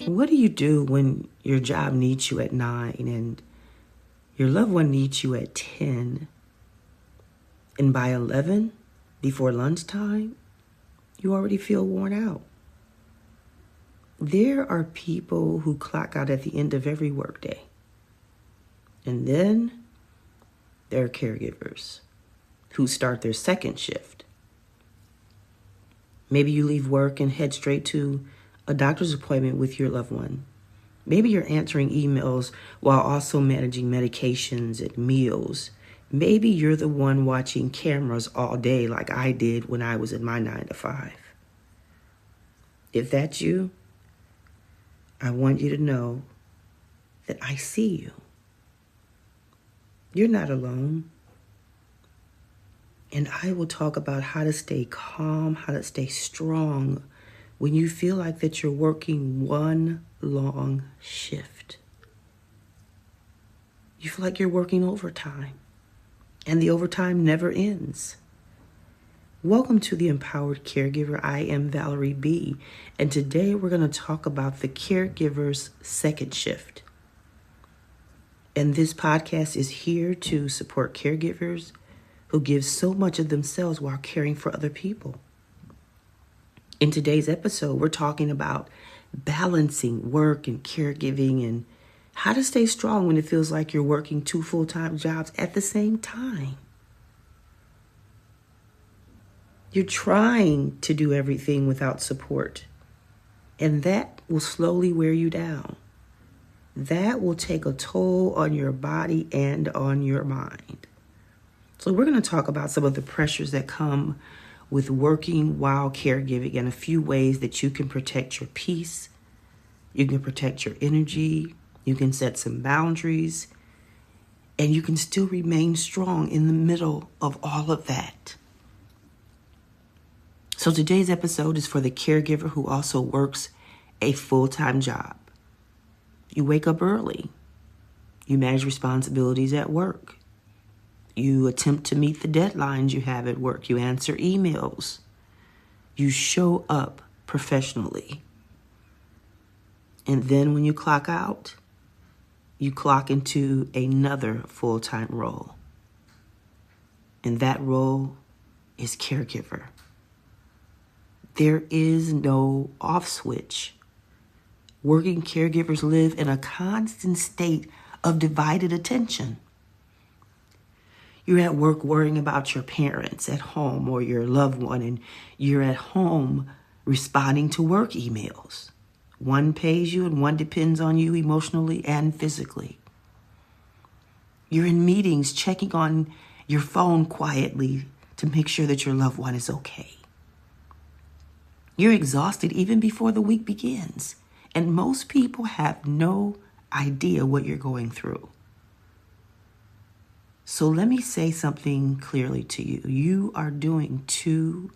What do you do when your job needs you at 9 and your loved one needs you at 10, and by 11, before lunchtime, you already feel worn out? There are people who clock out at the end of every workday. And then there are caregivers who start their second shift. Maybe you leave work and head straight to a doctor's appointment with your loved one. Maybe you're answering emails while also managing medications and meals. Maybe you're the one watching cameras all day like I did when I was in my 9 to 5. If that's you, I want you to know that I see you. You're not alone. And I will talk about how to stay calm, how to stay strong when you feel like that you're working one long shift. You feel like you're working overtime, and the overtime never ends. Welcome to the Empowered Caregiver. I am Valerie B. And today we're going to talk about the caregiver's second shift. And this podcast is here to support caregivers who give so much of themselves while caring for other people. In today's episode, we're talking about balancing work and caregiving and how to stay strong when it feels like you're working 2 full-time jobs at the same time. You're trying to do everything without support, and that will slowly wear you down. That will take a toll on your body and on your mind. So we're going to talk about some of the pressures that come with working while caregiving and a few ways that you can protect your peace, you can protect your energy, you can set some boundaries, and you can still remain strong in the middle of all of that. So today's episode is for the caregiver who also works a full-time job. You wake up early. You manage responsibilities at work. You attempt to meet the deadlines you have at work. You answer emails. You show up professionally. And then when you clock out, you clock into another full-time role. And that role is caregiver. There is no off switch. Working caregivers live in a constant state of divided attention. You're at work worrying about your parents at home or your loved one, and you're at home responding to work emails. One pays you and one depends on you emotionally and physically. You're in meetings checking on your phone quietly to make sure that your loved one is okay. You're exhausted even before the week begins, and most people have no idea what you're going through. So let me say something clearly to you. You are doing 2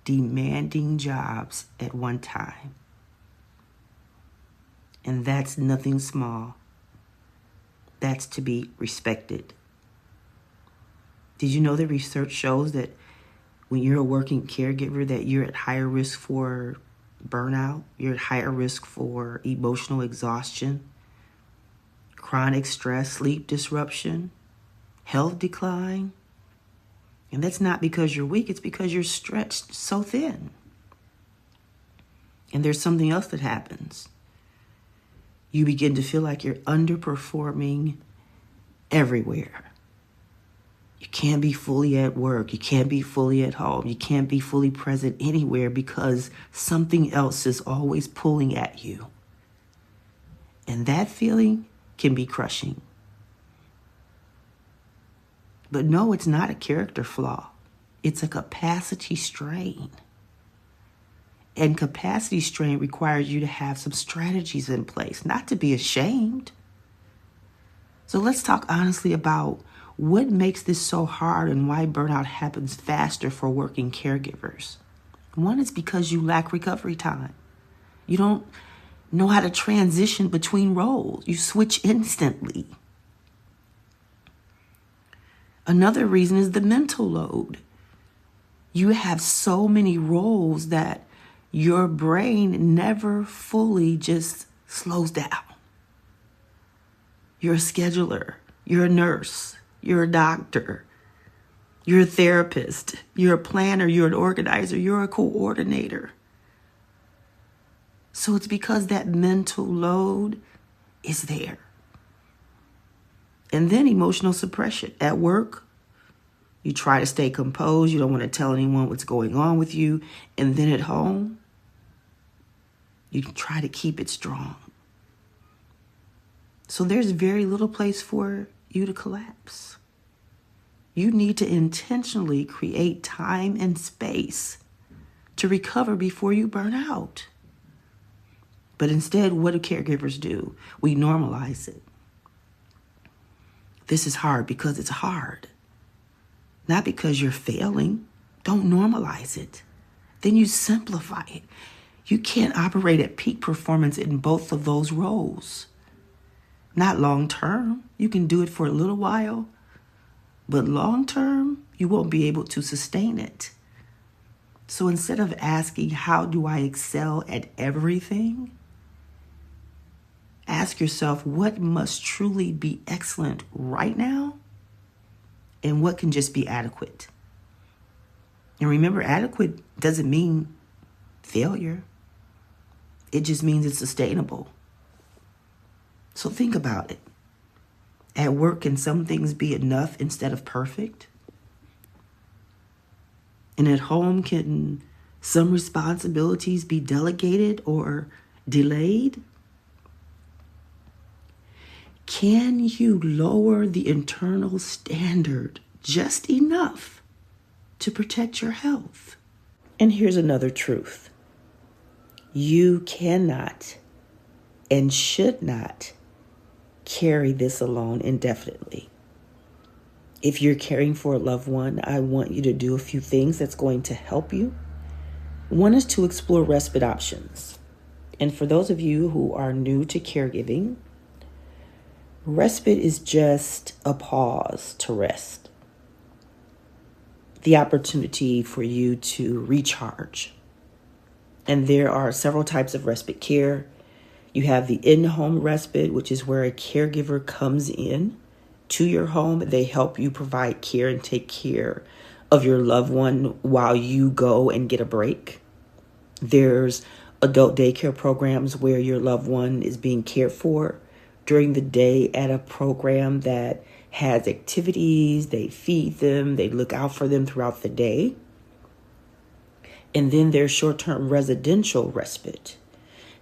demanding jobs at one time. And that's nothing small. That's to be respected. Did you know that research shows that when you're a working caregiver that you're at higher risk for burnout, you're at higher risk for emotional exhaustion, chronic stress, sleep disruption, health decline? And that's not because you're weak, it's because you're stretched so thin. And there's something else that happens. You begin to feel like you're underperforming everywhere. You can't be fully at work. You can't be fully at home. You can't be fully present anywhere because something else is always pulling at you. And that feeling can be crushing. But no, it's not a character flaw. It's a capacity strain. And capacity strain requires you to have some strategies in place, not to be ashamed. So let's talk honestly about what makes this so hard and why burnout happens faster for working caregivers. One is because you lack recovery time. You don't know how to transition between roles. You switch instantly. Another reason is the mental load. You have so many roles that your brain never fully just slows down. You're a scheduler. You're a nurse. You're a doctor. You're a therapist. You're a planner. You're an organizer. You're a coordinator. So it's because that mental load is there. And then emotional suppression. At work, you try to stay composed. You don't want to tell anyone what's going on with you. And then at home, you try to keep it strong. So there's very little place for you to collapse. You need to intentionally create time and space to recover before you burn out. But instead, what do caregivers do? We normalize it. This is hard because it's hard. Not because you're failing. Don't normalize it. Then you simplify it. You can't operate at peak performance in both of those roles. Not long term. You can do it for a little while. But long term, you won't be able to sustain it. So instead of asking, how do I excel at everything? Ask yourself, what must truly be excellent right now? And what can just be adequate? And remember, adequate doesn't mean failure. It just means it's sustainable. So think about it. At work, can some things be enough instead of perfect? And at home, can some responsibilities be delegated or delayed? Can you lower the internal standard just enough to protect your health? And here's another truth. You cannot and should not carry this alone indefinitely. If you're caring for a loved one, I want you to do a few things that's going to help you. One is to explore respite options. And for those of you who are new to caregiving, respite is just a pause to rest. The opportunity for you to recharge. And there are several types of respite care. You have the in-home respite, which is where a caregiver comes in to your home. They help you provide care and take care of your loved one while you go and get a break. There's adult daycare programs where your loved one is being cared for during the day at a program that has activities. They feed them. They look out for them throughout the day. And then there's short-term residential respite.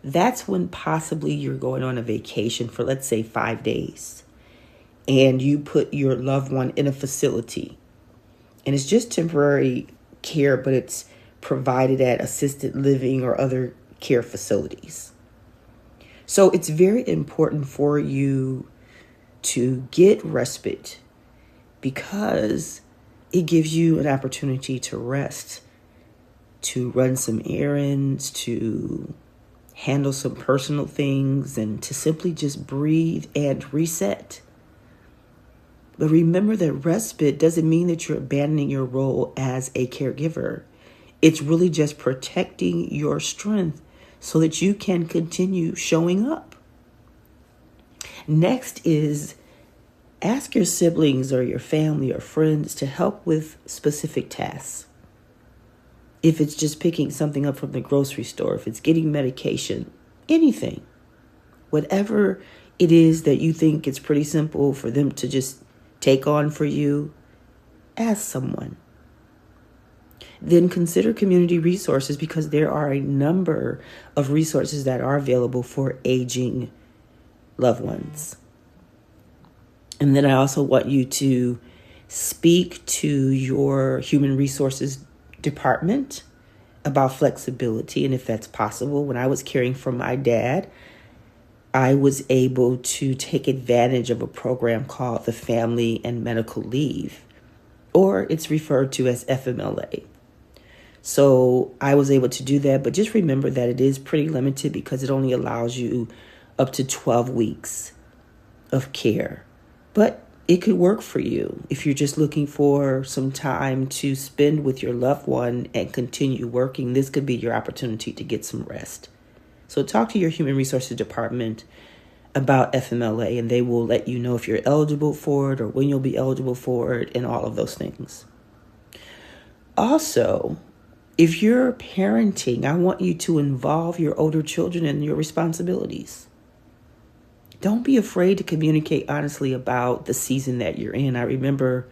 That's when possibly you're going on a vacation for, let's say, 5 days. And you put your loved one in a facility. And it's just temporary care, but it's provided at assisted living or other care facilities. So it's very important for you to get respite because it gives you an opportunity to rest, to run some errands, to handle some personal things, and to simply just breathe and reset. But remember that respite doesn't mean that you're abandoning your role as a caregiver. It's really just protecting your strength so that you can continue showing up. Next is ask your siblings or your family or friends to help with specific tasks. If it's just picking something up from the grocery store, if it's getting medication, anything, whatever it is that you think it's pretty simple for them to just take on for you, ask someone. Then consider community resources because there are a number of resources that are available for aging loved ones. And then I also want you to speak to your human resources department about flexibility and if that's possible. When I was caring for my dad, I was able to take advantage of a program called the Family and Medical Leave, or it's referred to as FMLA. So I was able to do that, but just remember that it is pretty limited because it only allows you up to 12 weeks of care. But it could work for you if you're just looking for some time to spend with your loved one and continue working. This could be your opportunity to get some rest. So talk to your human resources department about FMLA, and they will let you know if you're eligible for it or when you'll be eligible for it and all of those things. Also, if you're parenting, I want you to involve your older children in your responsibilities. Don't be afraid to communicate honestly about the season that you're in. I remember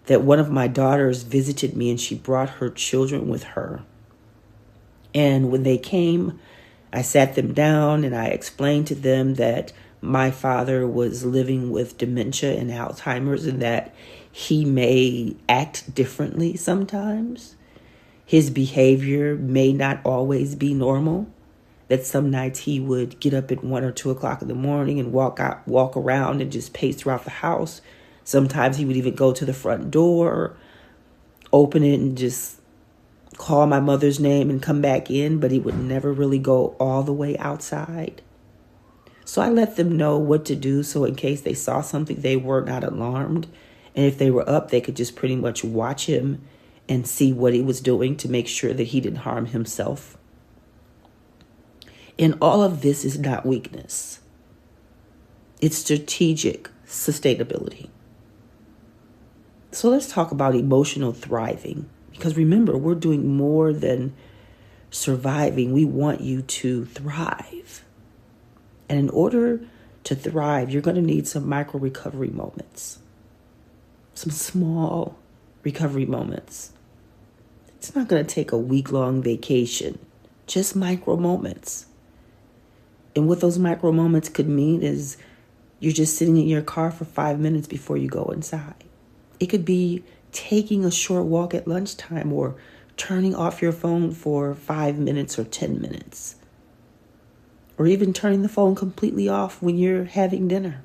that one of my daughters visited me and she brought her children with her. And when they came, I sat them down and I explained to them that my father was living with dementia and Alzheimer's and that he may act differently sometimes. His behavior may not always be normal. That some nights he would get up at 1 or 2 o'clock in the morning and walk around and just pace throughout the house. Sometimes he would even go to the front door, open it and just call my mother's name and come back in, but he would never really go all the way outside. So I let them know what to do so in case they saw something, they were not alarmed. And if they were up, they could just pretty much watch him and see what he was doing to make sure that he didn't harm himself. And all of this is not weakness. It's strategic sustainability. So let's talk about emotional thriving. Because remember, we're doing more than surviving. We want you to thrive. And in order to thrive, you're going to need some micro recovery moments. Some small recovery moments. It's not going to take a week-long vacation. Just micro moments. And what those micro moments could mean is you're just sitting in your car for 5 minutes before you go inside. It could be taking a short walk at lunchtime or turning off your phone for 5 minutes or 10 minutes. Or even turning the phone completely off when you're having dinner.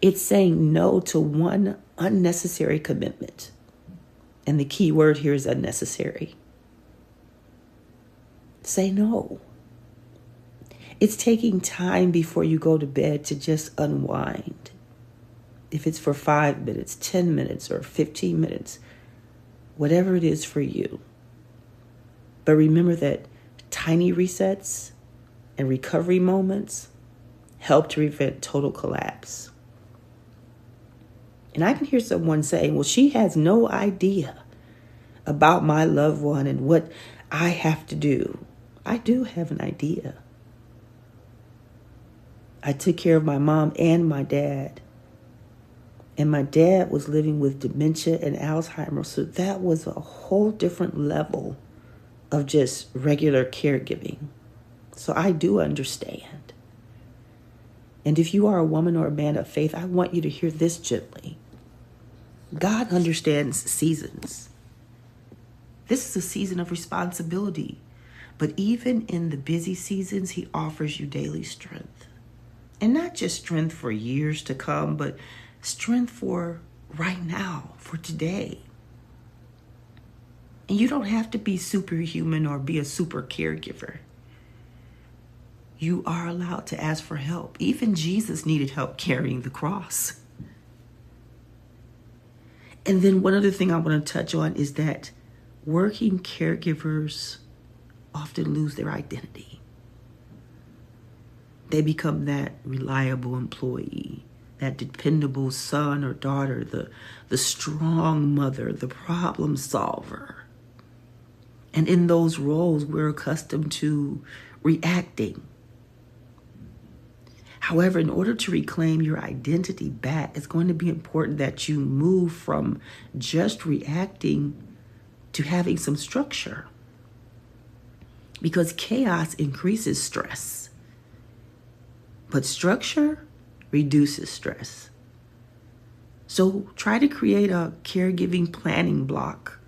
It's saying no to one unnecessary commitment. And the key word here is unnecessary. Say no. It's taking time before you go to bed to just unwind. If it's for 5 minutes, 10 minutes, or 15 minutes, whatever it is for you. But remember that tiny resets and recovery moments help to prevent total collapse. And I can hear someone saying, well, she has no idea about my loved one and what I have to do. I do have an idea. I took care of my mom and my dad. And my dad was living with dementia and Alzheimer's. So that was a whole different level of just regular caregiving. So I do understand. And if you are a woman or a man of faith, I want you to hear this gently. God understands seasons. This is a season of responsibility. But even in the busy seasons, he offers you daily strength. And not just strength for years to come, but strength for right now, for today. And you don't have to be superhuman or be a super caregiver. You are allowed to ask for help. Even Jesus needed help carrying the cross. And then one other thing I want to touch on is that working caregivers often lose their identity. They become that reliable employee, that dependable son or daughter, the strong mother, the problem solver. And in those roles, we're accustomed to reacting. However, in order to reclaim your identity back, it's going to be important that you move from just reacting to having some structure. Because chaos increases stress. But structure reduces stress. So try to create a caregiving planning block.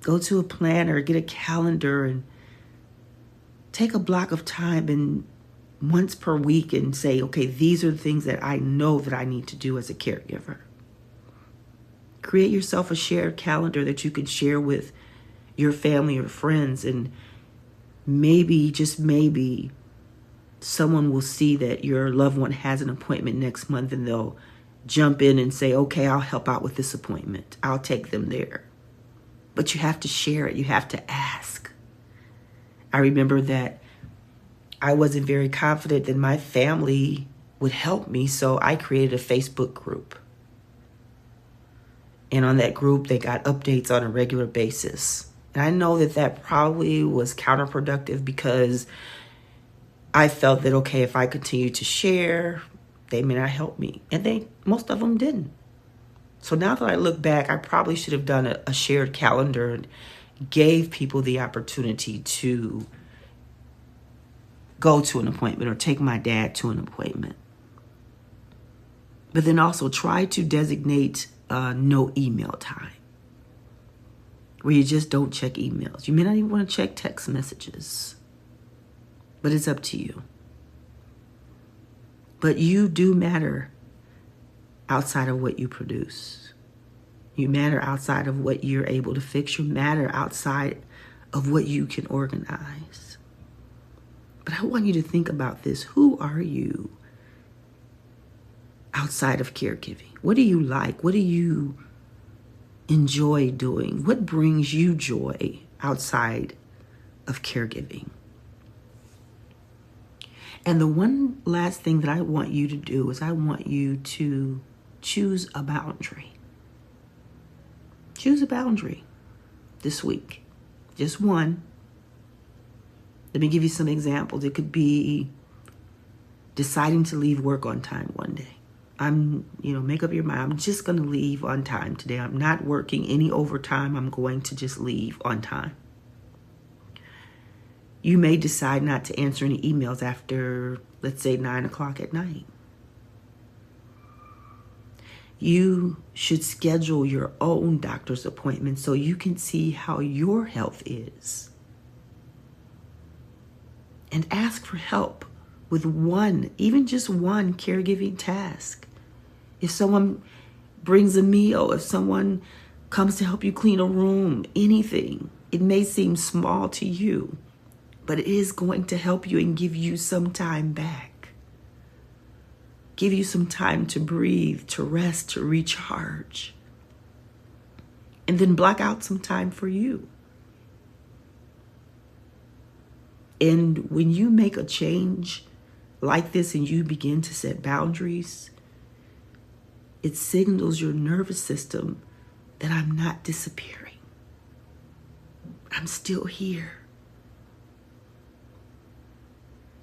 Go to a planner, get a calendar, and take a block of time and once per week and say, okay, these are the things that I know that I need to do as a caregiver. Create yourself a shared calendar that you can share with your family or friends, and maybe, just maybe, someone will see that your loved one has an appointment next month and they'll jump in and say, okay, I'll help out with this appointment. I'll take them there. But you have to share it. You have to ask. I remember that I wasn't very confident that my family would help me, so I created a Facebook group. And on that group, they got updates on a regular basis. And I know that that probably was counterproductive because I felt that, okay, if I continue to share, they may not help me. And most of them didn't. So now that I look back, I probably should have done a shared calendar and gave people the opportunity to go to an appointment or take my dad to an appointment. But then also try to designate no email time, where you just don't check emails. You may not even want to check text messages, but it's up to you. But you do matter outside of what you produce. You matter outside of what you're able to fix. You matter outside of what you can organize. But I want you to think about this. Who are you outside of caregiving? What do you like? What do you enjoy doing? What brings you joy outside of caregiving? And the one last thing that I want you to do is I want you to choose a boundary. Choose a boundary this week. Just one. Let me give you some examples. It could be deciding to leave work on time one day. Make up your mind. I'm just going to leave on time today. I'm not working any overtime. I'm going to just leave on time. You may decide not to answer any emails after, let's say, 9 o'clock at night. You should schedule your own doctor's appointment so you can see how your health is. And ask for help with even just one caregiving task. If someone brings a meal, if someone comes to help you clean a room, anything, it may seem small to you, but it is going to help you and give you some time back. Give you some time to breathe, to rest, to recharge. And then block out some time for you. And when you make a change like this and you begin to set boundaries, it signals your nervous system that I'm not disappearing. I'm still here.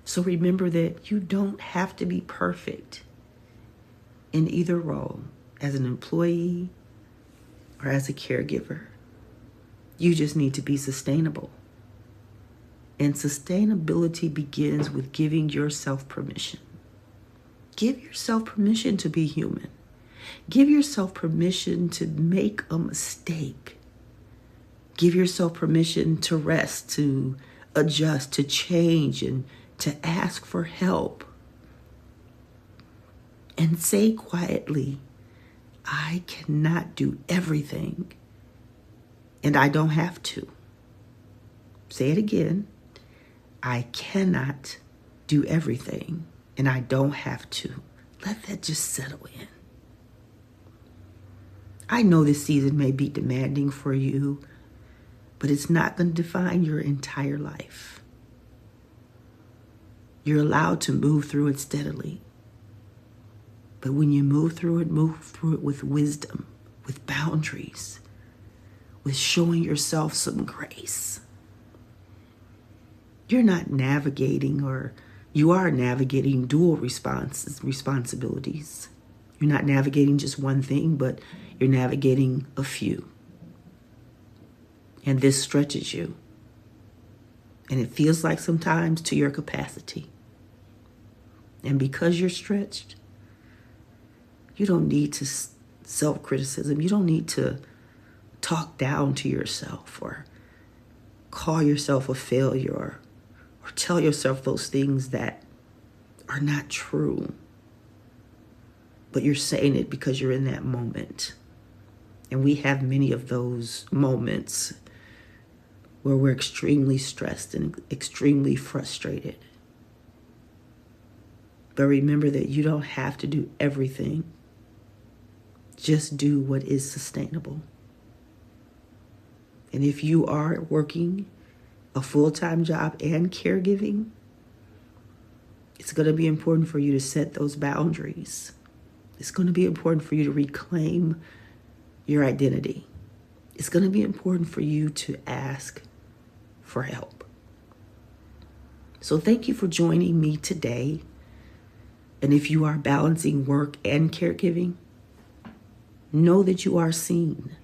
So remember that you don't have to be perfect in either role, as an employee or as a caregiver. You just need to be sustainable. And sustainability begins with giving yourself permission. Give yourself permission to be human. Give yourself permission to make a mistake. Give yourself permission to rest, to adjust, to change, and to ask for help. And say quietly, I cannot do everything, and I don't have to. Say it again. I cannot do everything, and I don't have to. Let that just settle in. I know this season may be demanding for you, but it's not going to define your entire life. You're allowed to move through it steadily. But when you move through it with wisdom, with boundaries, with showing yourself some grace. You're not navigating, or you are navigating dual responsibilities. You're not navigating just one thing, but you're navigating a few. And this stretches you. And it feels like sometimes to your capacity. And because you're stretched, you don't need to self-criticism. You don't need to talk down to yourself or call yourself a failure or tell yourself those things that are not true. But you're saying it because you're in that moment. And we have many of those moments where we're extremely stressed and extremely frustrated. But remember that you don't have to do everything. Just do what is sustainable. And if you are working a full-time job and caregiving, it's going to be important for you to set those boundaries. It's going to be important for you to reclaim your identity. It's going to be important for you to ask for help. So thank you for joining me today. And if you are balancing work and caregiving, know that you are seen.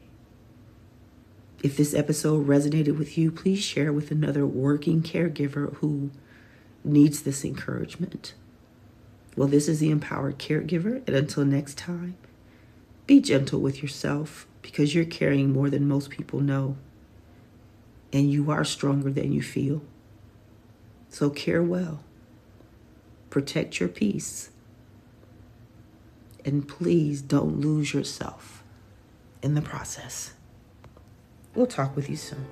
If this episode resonated with you, please share with another working caregiver who needs this encouragement. Well, this is the Empowered Caregiver, and until next time, be gentle with yourself because you're carrying more than most people know, and you are stronger than you feel. So care well, protect your peace, and please don't lose yourself in the process. We'll talk with you soon.